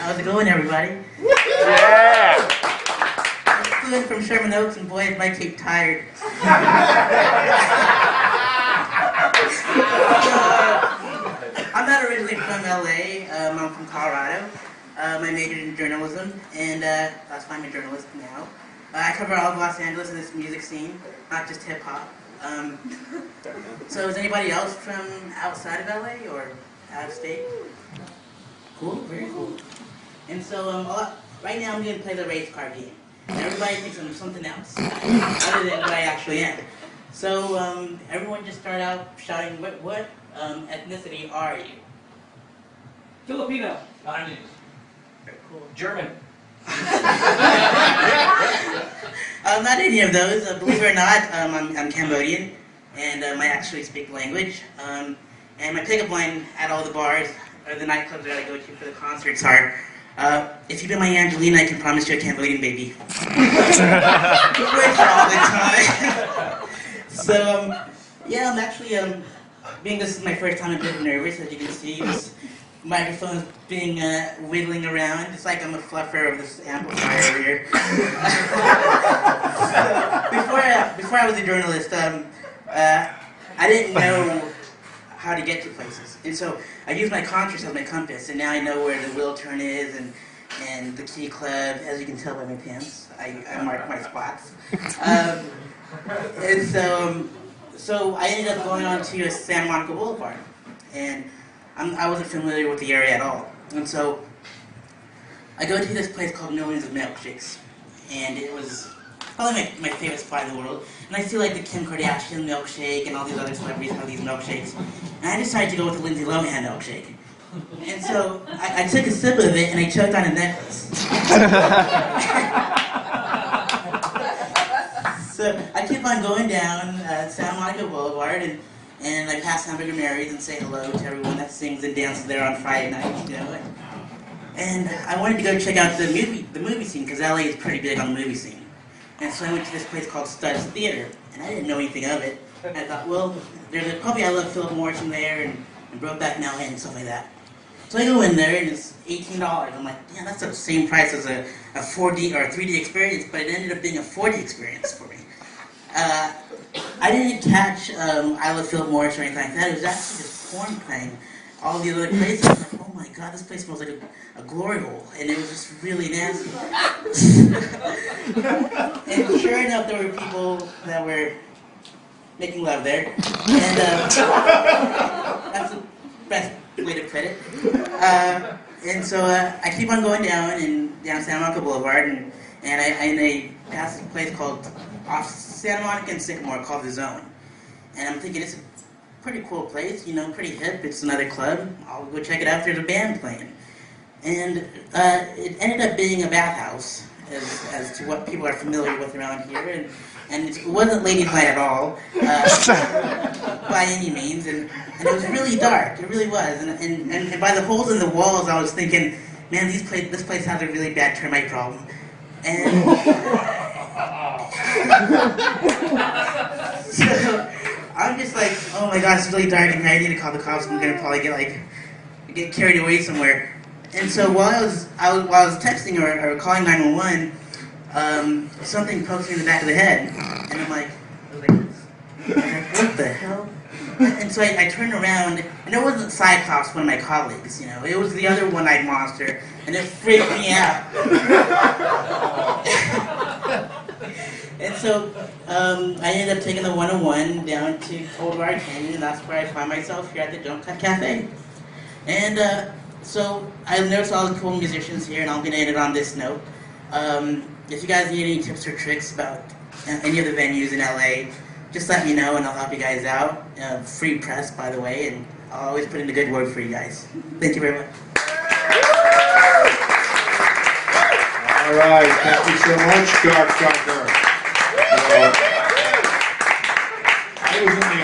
How's it going, everybody? Yeah! I'm Flynn from Sherman Oaks, and boy, is my cape tired. I'm not originally from LA. I'm from Colorado. I majored in journalism, and that's why I'm a journalist now. I cover all of Los Angeles in this music scene, not just hip hop. So is anybody else from outside of LA or out of state? Cool, very cool. And so right now I'm going to play the race car game. And everybody thinks I'm something else, other than what I actually am. So everyone just start out shouting, what ethnicity are you? Filipino. Very cool. German. Not any of those. Believe it or not, I'm Cambodian, and I actually speak the language. And my pickup line at all the bars or the nightclubs that I go to for the concerts are, if you be my Angelina, I can promise you a Cambodian baby. Which all the time. So, yeah, I'm actually, being this is my first time, I'm a bit nervous, as you can see. This microphone is being wiggling around. It's like I'm a fluffer of this amplifier over here. Before I was a journalist, I didn't know how to get to places. And so I used my conscience as my compass, and now I know where the wheel turn is and the key club. As you can tell by my pants, I mark my spots. And so I ended up going on to Santa Monica Boulevard, and I wasn't familiar with the area at all. And so I go to this place called Millions of Milkshakes, and it was probably my favorite spot in the world. And I see like the Kim Kardashian milkshake and all these other celebrities have these milkshakes. And I decided to go with the Lindsay Lohan milkshake. And so I took a sip of it and I choked on a necklace. So I keep on going down Santa Monica Boulevard and I pass Hamburger Mary's and say hello to everyone that sings and dances there on Friday nights, you know. And I wanted to go check out the movie scene because LA is pretty big on the movie scene. And so I went to this place called Studs Theater, and I didn't know anything of it. And I thought, well, there's probably I Love Philip Morris in there and Brokeback Mountain and stuff like that. So I go in there and it's $18. I'm like, yeah, that's the same price as a 4D or a 3D experience, but it ended up being a 4D experience for me. I didn't catch I Love Philip Morris or anything like that. It was actually just porn playing all the other places. I was like, oh my god, this place smells like a glory hole. And it was just really nasty. And sure enough, there were people that were making love there. And that's the best way to put it. And so I keep on going down Santa Monica Boulevard, and I pass a place called off Santa Monica and Sycamore called The Zone. And I'm thinking it's a pretty cool place, you know, pretty hip. It's another club. I'll go check it out. There's a band playing. And it ended up being a bathhouse, as to what people are familiar with around here. And it wasn't ladies' night at all, by any means. And it was really dark. It really was. And by the holes in the walls, I was thinking, man, this place has a really bad termite problem. And so I'm just like, oh my gosh, it's really dark in here. I need to call the cops. I'm gonna probably get carried away somewhere. And so while I was texting or calling 911, something poked me in the back of the head, and I'm like, what the hell? And so I turned around, and it wasn't Cyclops, one of my colleagues, you know. It was the other one-eyed monster, and it freaked me out. And so I ended up taking the 101 down to Cold Water Canyon, and that's where I find myself here at the Jumpcut Cafe. And so I noticed all the cool musicians here, and I'm going to end it on this note. If you guys need any tips or tricks about any of the venues in LA, just let me know and I'll help you guys out. Free press, by the way, and I'll always put in a good word for you guys. Thank you very much. All right, thank you so much, Dark Shocker. I was in the